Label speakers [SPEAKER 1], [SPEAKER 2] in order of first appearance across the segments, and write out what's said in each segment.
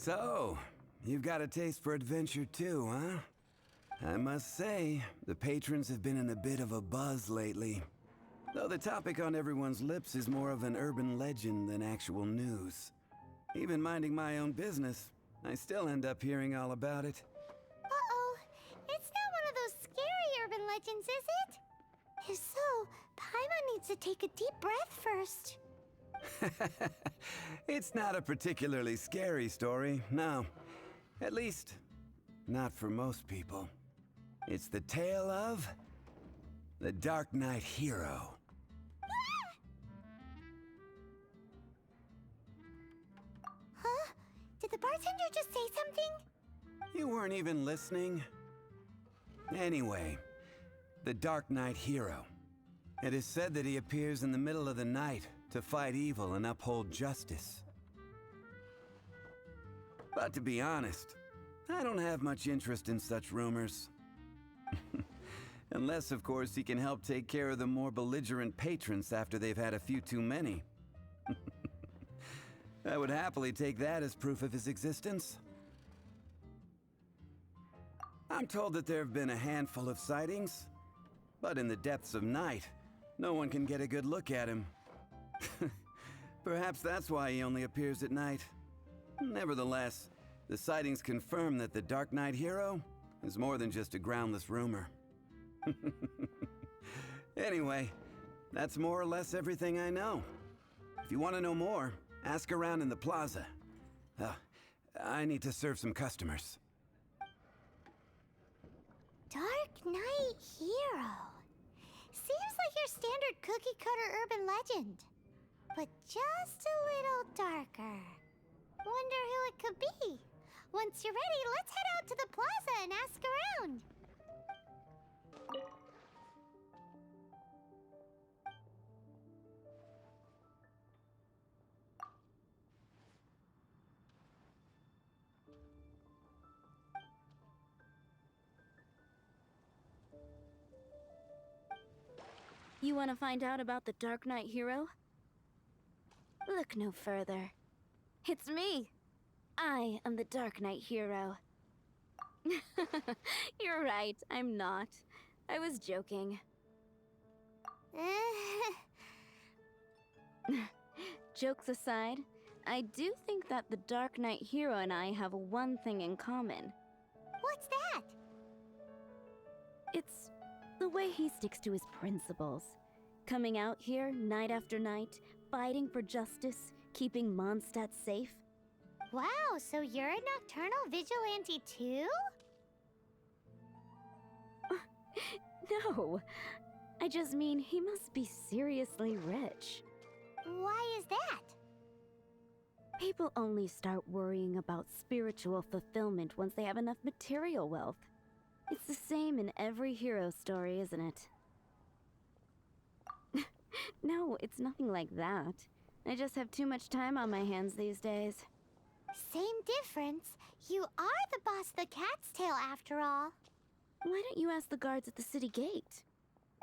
[SPEAKER 1] So, you've got a taste for adventure too, huh? I must say, the patrons have been in a bit of a buzz lately. Though the topic on everyone's lips is more of an urban legend than actual news. Even minding my own business, I still end up hearing all about it.
[SPEAKER 2] Uh-oh. It's not one of those scary urban legends, is it? If so, Paimon needs to take a deep breath first.
[SPEAKER 1] It's not a particularly scary story, no. At least, not for most people. It's the tale of the Dark Knight hero.
[SPEAKER 2] Huh? Did the bartender just say something?
[SPEAKER 1] You weren't even listening? Anyway, the Dark Knight hero. It is said that he appears in the middle of the night to fight evil and uphold justice. But to be honest, I don't have much interest in such rumors. Unless, of course, he can help take care of the more belligerent patrons after they've had a few too many. I would happily take that as proof of his existence. I'm told that there have been a handful of sightings, but in the depths of night, no one can get a good look at him. Perhaps that's why he only appears at night. Nevertheless, the sightings confirm that the Dark Knight hero is more than just a groundless rumor. Anyway, that's more or less everything I know. If you want to know more, ask around in the plaza. I need to serve some customers.
[SPEAKER 2] Dark Knight hero. Seems like your standard cookie-cutter urban legend, but just a little darker. Wonder who it could be. Once you're ready, let's head out to the plaza and ask around.
[SPEAKER 3] You want to find out about the Dark Knight hero? Look no further. It's me! I am the Dark Knight hero. You're right, I'm not. I was joking. Jokes aside, I do think that the Dark Knight hero and I have one thing in common.
[SPEAKER 2] What's that?
[SPEAKER 3] It's the way he sticks to his principles. Coming out here night after night, fighting for justice, keeping Mondstadt safe.
[SPEAKER 2] Wow, so you're a nocturnal vigilante too?
[SPEAKER 3] No, I just mean he must be seriously rich.
[SPEAKER 2] Why is that?
[SPEAKER 3] People only start worrying about spiritual fulfillment once they have enough material wealth. It's the same in every hero story, isn't it? No, it's nothing like that. I just have too much time on my hands these days.
[SPEAKER 2] Same difference. You are the boss of the Cat's Tail after all.
[SPEAKER 3] Why don't you ask the guards at the city gate?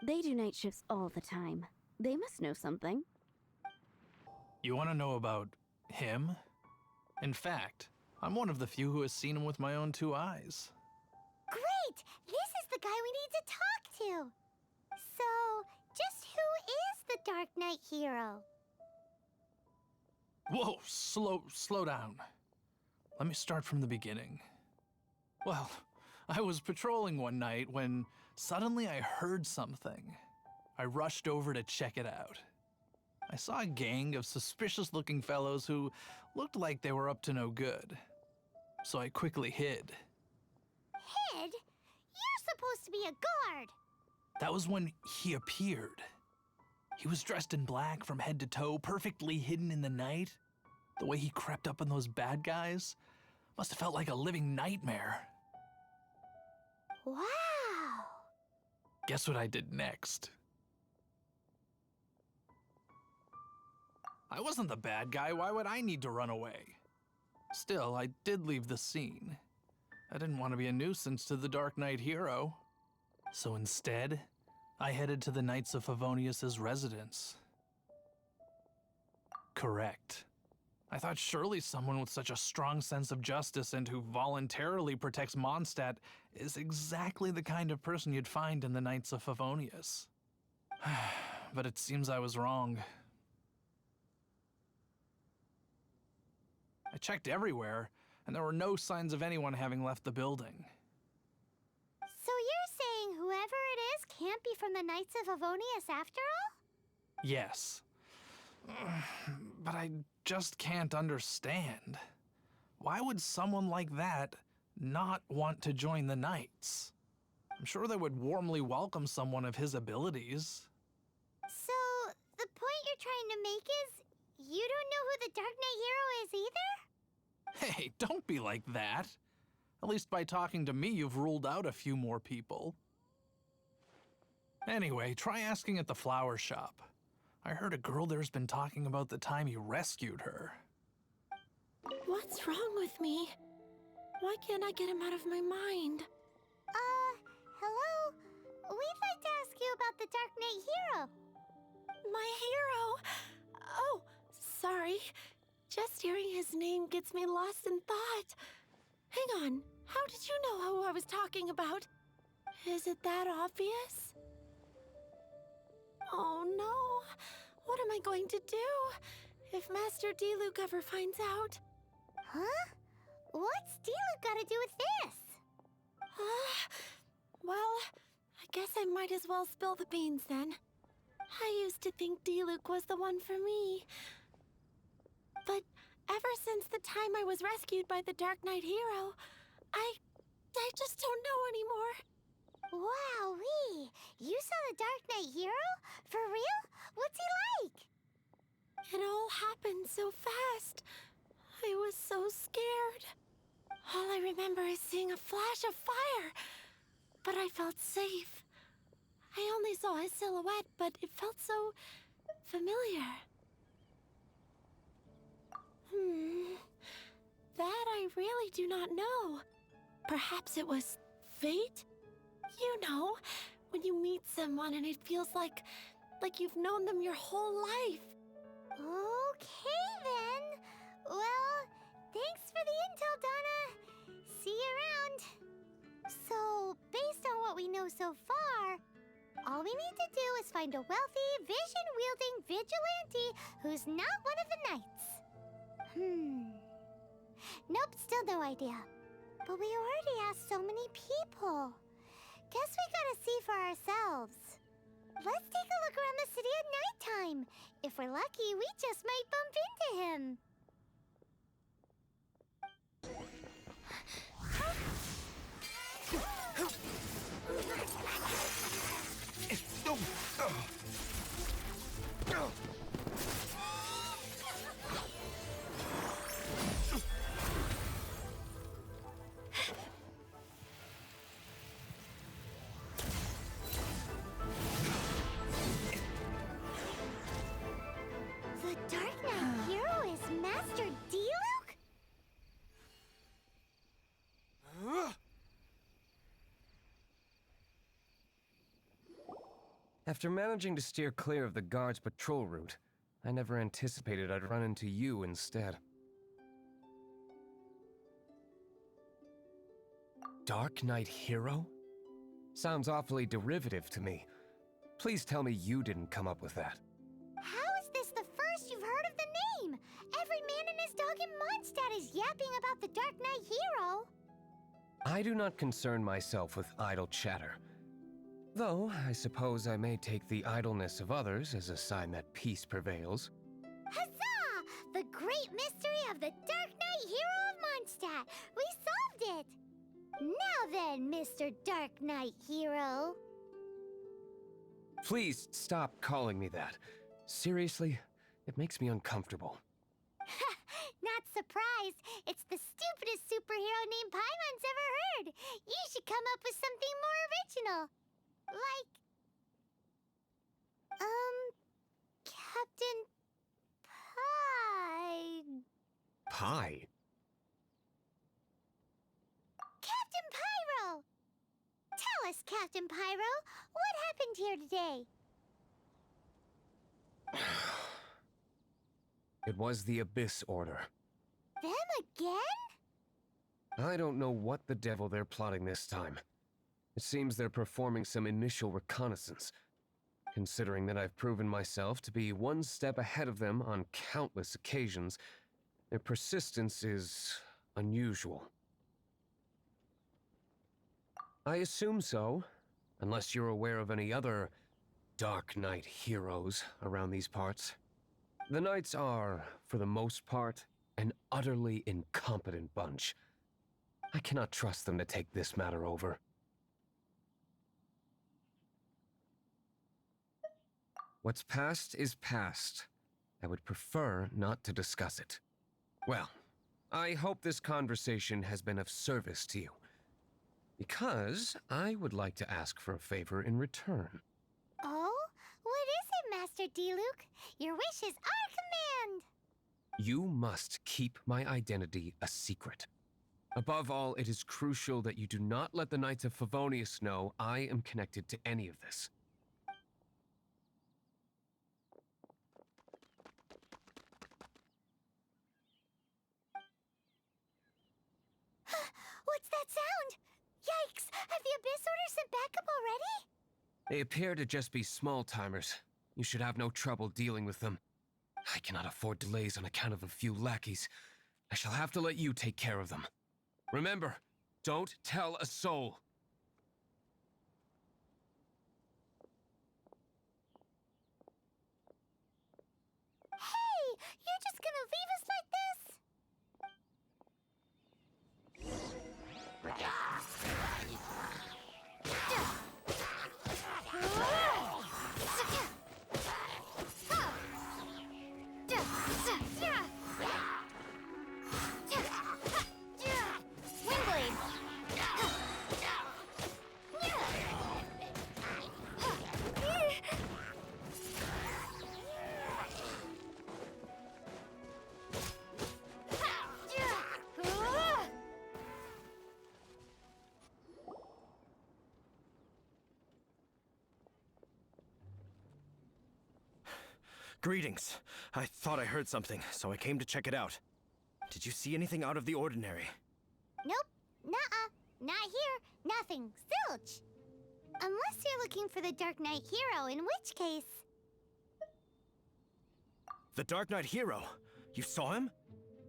[SPEAKER 3] They do night shifts all the time. They must know something.
[SPEAKER 4] You want to know about him? In fact, I'm one of the few who has seen him with my own 2 eyes.
[SPEAKER 2] Great! This is the guy we need to talk to. So, just who is the Dark Knight hero?
[SPEAKER 4] Whoa, slow down. Let me start from the beginning. Well, I was patrolling one night when suddenly I heard something. I rushed over to check it out. I saw a gang of suspicious-looking fellows who looked like they were up to no good. So I quickly hid.
[SPEAKER 2] Hid? You're supposed to be a guard.
[SPEAKER 4] That was when he appeared. He was dressed in black from head to toe, perfectly hidden in the night. The way he crept up on those bad guys must have felt like a living nightmare.
[SPEAKER 2] Wow.
[SPEAKER 4] Guess what I did next? I wasn't the bad guy. Why would I need to run away? Still, I did leave the scene. I didn't want to be a nuisance to the Dark Knight hero. So instead, I headed to the Knights of Favonius's residence. Correct. I thought surely someone with such a strong sense of justice and who voluntarily protects Mondstadt is exactly the kind of person you'd find in the Knights of Favonius. But it seems I was wrong. I checked everywhere, and there were no signs of anyone having left the building.
[SPEAKER 2] So you're saying whoever it is can't be from the Knights of Favonius after all?
[SPEAKER 4] Yes. But I just can't understand. Why would someone like that not want to join the Knights? I'm sure they would warmly welcome someone of his abilities.
[SPEAKER 2] So the point you're trying to make is you don't know who the Dark Knight hero is either?
[SPEAKER 4] Hey, don't be like that. At least by talking to me, you've ruled out a few more people. Anyway, try asking at the flower shop. I heard a girl there's been talking about the time you rescued her.
[SPEAKER 5] What's wrong with me? Why can't I get him out of my mind?
[SPEAKER 2] Hello? We'd like to ask you about the Dark Knight hero.
[SPEAKER 5] My hero? Oh, sorry. Just hearing his name gets me lost in thought. Hang on, how did you know who I was talking about? Is it that obvious? Oh no, what am I going to do if Master D-Luke ever finds out?
[SPEAKER 2] Huh? What's D-Luke got to do with this?
[SPEAKER 5] Well, I guess I might as well spill the beans then. I used to think D-Luke was the one for me. But ever since the time I was rescued by the Dark Knight hero, I just don't know anymore.
[SPEAKER 2] Wowee! You saw the Dark Knight hero? For real? What's he like?
[SPEAKER 5] It all happened so fast. I was so scared. All I remember is seeing a flash of fire. But I felt safe. I only saw his silhouette, but it felt so familiar. That I really do not know. Perhaps it was fate? You know, when you meet someone and it feels like you've known them your whole life.
[SPEAKER 2] Okay then. Well, thanks for the intel, Donna. See you around. So, based on what we know so far, all we need to do is find a wealthy, vision-wielding vigilante who's not one of the knights. Nope, still no idea. But we already asked so many people. Guess we gotta see for ourselves. Let's take a look around the city at nighttime. If we're lucky, we just might bump into him. The Dark Knight hero is Master D-Luke?
[SPEAKER 6] After managing to steer clear of the guards' patrol route, I never anticipated I'd run into you instead. Dark Knight hero? Sounds awfully derivative to me. Please tell me you didn't come up with that.
[SPEAKER 2] How is this the first you've heard of the name? Every man and his dog in Mondstadt is yapping about the Dark Knight hero.
[SPEAKER 6] I do not concern myself with idle chatter. Though, I suppose I may take the idleness of others as a sign that peace prevails.
[SPEAKER 2] Huzzah! The great mystery of the Dark Knight hero of Mondstadt! We solved it! Now then, Mr. Dark Knight hero.
[SPEAKER 6] Please stop calling me that. Seriously, it makes me uncomfortable.
[SPEAKER 2] Not surprised. It's the stupidest superhero name Paimon's ever heard. You should come up with something more original. Like... Captain...
[SPEAKER 6] Pie?
[SPEAKER 2] Captain Pyro! Tell us, Captain Pyro, what happened here today?
[SPEAKER 6] It was the Abyss Order.
[SPEAKER 2] Them again?
[SPEAKER 6] I don't know what the devil they're plotting this time. It seems they're performing some initial reconnaissance. Considering that I've proven myself to be one step ahead of them on countless occasions, their persistence is unusual. I assume so, unless you're aware of any other Dark Knight heroes around these parts. The Knights are, for the most part, an utterly incompetent bunch. I cannot trust them to take this matter over. What's past is past. I would prefer not to discuss it. Well, I hope this conversation has been of service to you. Because I would like to ask for a favor in return.
[SPEAKER 2] Oh? What is it, Master D-Luke? Your wish is our command!
[SPEAKER 6] You must keep my identity a secret. Above all, it is crucial that you do not let the Knights of Favonius know I am connected to any of this.
[SPEAKER 2] What's that sound? Yikes! Have the Abyss Order sent backup already?
[SPEAKER 6] They appear to just be small-timers. You should have no trouble dealing with them. I cannot afford delays on account of a few lackeys. I shall have to let you take care of them. Remember, don't tell a soul.
[SPEAKER 2] Hey! You're just gonna leave us like this?
[SPEAKER 7] Greetings. I thought I heard something, so I came to check it out. Did you see anything out of the ordinary?
[SPEAKER 2] Nope. Nuh-uh. Not here. Nothing. Zilch. Unless you're looking for the Dark Knight hero, in which case...
[SPEAKER 7] The Dark Knight hero? You saw him?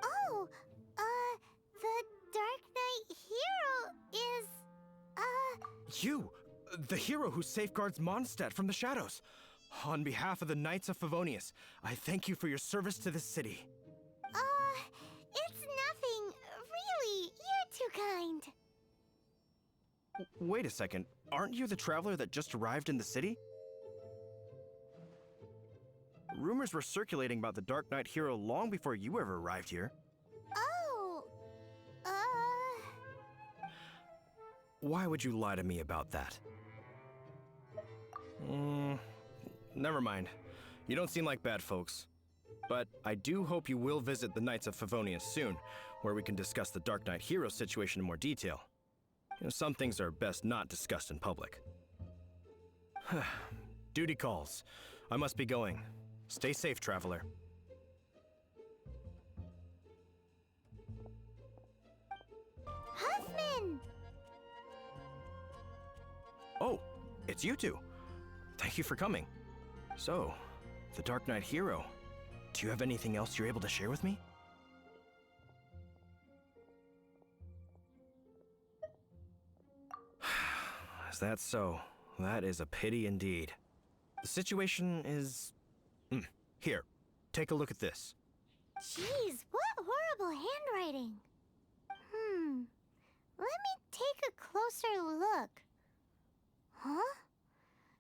[SPEAKER 2] Oh, the Dark Knight hero is,
[SPEAKER 7] You! The hero who safeguards Mondstadt from the shadows. On behalf of the Knights of Favonius, I thank you for your service to this city.
[SPEAKER 2] it's nothing. Really, you're too kind.
[SPEAKER 7] Wait a second. Aren't you the traveler that just arrived in the city? Rumors were circulating about the Dark Knight hero long before you ever arrived here.
[SPEAKER 2] Oh,
[SPEAKER 7] Why would you lie to me about that? Never mind. You don't seem like bad folks. But I do hope you will visit the Knights of Favonius soon, where we can discuss the Dark Knight hero situation in more detail. You know, some things are best not discussed in public. Duty calls. I must be going. Stay safe, traveler.
[SPEAKER 2] Huffman!
[SPEAKER 7] Oh, it's you two. Thank you for coming. So, the Dark Knight hero. Do you have anything else you're able to share with me? Is that so? That is a pity indeed. The situation is... Here, take a look at this.
[SPEAKER 2] Jeez, what horrible handwriting. Let me take a closer look. Huh?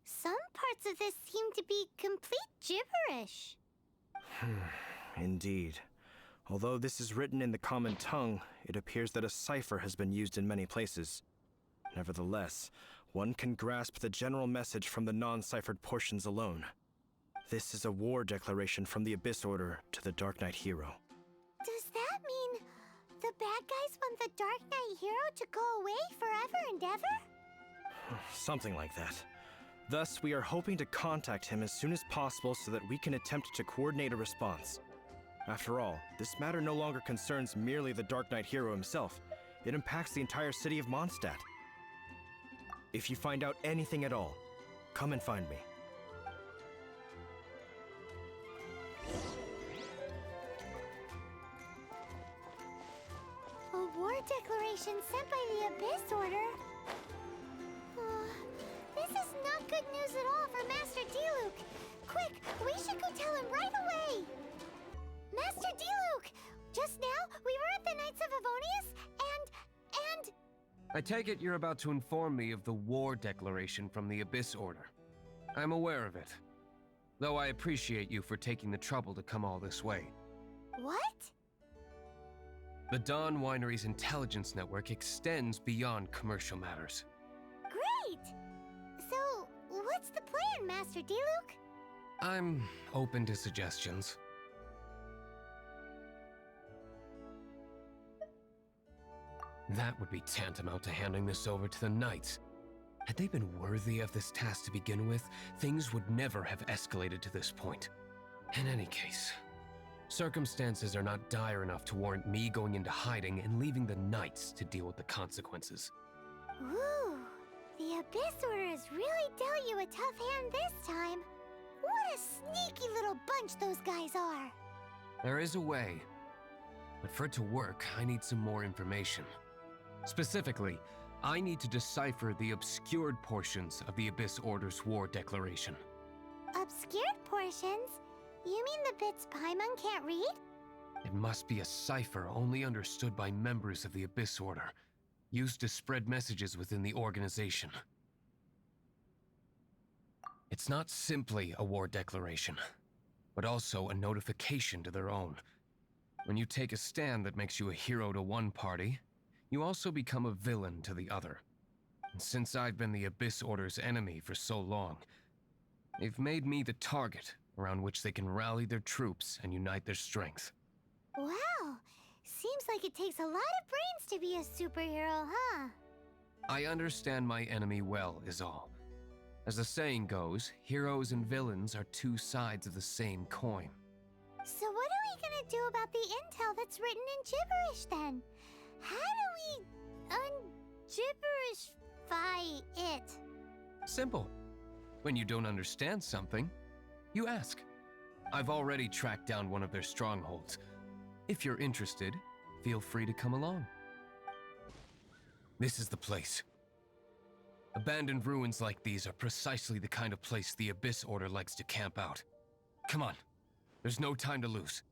[SPEAKER 2] Some parts of this seem to be complete gibberish.
[SPEAKER 7] Indeed. Although this is written in the common tongue, it appears that a cipher has been used in many places. Nevertheless, one can grasp the general message from the non-ciphered portions alone. This is a war declaration from the Abyss Order to the Dark Knight hero.
[SPEAKER 2] Does that mean the bad guys want the Dark Knight hero to go away forever and ever?
[SPEAKER 7] Something like that. Thus, we are hoping to contact him as soon as possible so that we can attempt to coordinate a response. After all, this matter no longer concerns merely the Dark Knight hero himself. It impacts the entire city of Mondstadt. If you find out anything at all, come and find me.
[SPEAKER 2] A war declaration sent by the Abyss Order? This is not good news at all for Master Diluc. Quick, we should go tell him right away. Master Diluc! Just now, we were at the Knights of Avonius, and...
[SPEAKER 6] I take it you're about to inform me of the war declaration from the Abyss Order. I'm aware of it, though I appreciate you for taking the trouble to come all this way.
[SPEAKER 2] What?
[SPEAKER 6] The Dawn Winery's intelligence network extends beyond commercial matters.
[SPEAKER 2] Great! So, what's the plan, Master Diluc?
[SPEAKER 6] I'm open to suggestions. That would be tantamount to handing this over to the Knights. Had they been worthy of this task to begin with, things would never have escalated to this point. In any case, circumstances are not dire enough to warrant me going into hiding and leaving the Knights to deal with the consequences.
[SPEAKER 2] Ooh, the Abyss Order has really dealt you a tough hand this time. What a sneaky little bunch those guys are.
[SPEAKER 6] There is a way, but for it to work, I need some more information. Specifically, I need to decipher the obscured portions of the Abyss Order's war declaration.
[SPEAKER 2] Obscured portions? You mean the bits Paimon can't read?
[SPEAKER 6] It must be a cipher only understood by members of the Abyss Order, used to spread messages within the organization. It's not simply a war declaration, but also a notification to their own. When you take a stand that makes you a hero to one party, you also become a villain to the other. And since I've been the Abyss Order's enemy for so long, they've made me the target around which they can rally their troops and unite their strength.
[SPEAKER 2] Wow, seems like it takes a lot of brains to be a superhero, huh?
[SPEAKER 6] I understand my enemy well, is all. As the saying goes, heroes and villains are two sides of the same coin.
[SPEAKER 2] So what are we gonna do about the intel that's written in gibberish then? How do we un-gibberishify it?
[SPEAKER 6] Simple. When you don't understand something, you ask. I've already tracked down one of their strongholds. If you're interested, feel free to come along. This is the place. Abandoned ruins like these are precisely the kind of place the Abyss Order likes to camp out. Come on, there's no time to lose.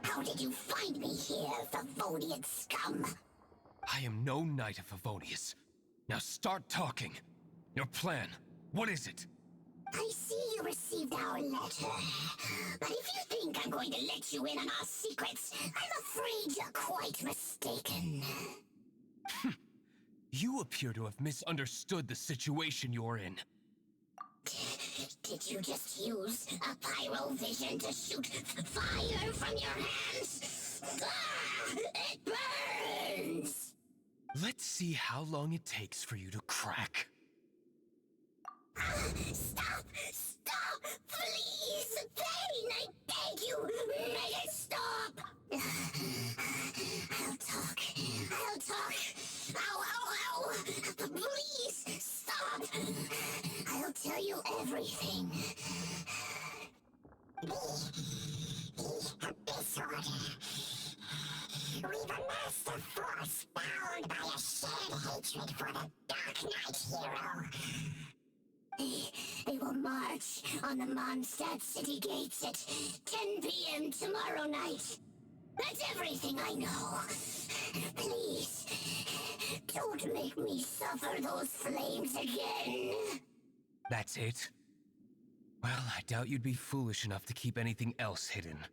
[SPEAKER 8] How did you find me here, Favonian scum?
[SPEAKER 6] I am no Knight of Favonius. Now start talking. Your plan, what is it?
[SPEAKER 8] I see you received our letter. But if you think I'm going to let you in on our secrets, I'm afraid you're quite mistaken.
[SPEAKER 6] You appear to have misunderstood the situation you're in.
[SPEAKER 8] Did you just use a pyrovision to shoot fire from your hands? Ah, it burns!
[SPEAKER 6] Let's see how long it takes for you to crack.
[SPEAKER 8] Stop! Stop! Please! Pain! I beg you! Make it stop! I'll talk. I'll talk. Ow, ow, ow! Please! Stop! I'll tell you everything. The Abyss Order. We've amassed a force bound by a shared hatred for the Dark Knight hero. They will march on the Mondstadt city gates at 10 p.m. tomorrow night. That's everything I know. Please, don't make me suffer those flames again.
[SPEAKER 6] That's it? Well, I doubt you'd be foolish enough to keep anything else hidden.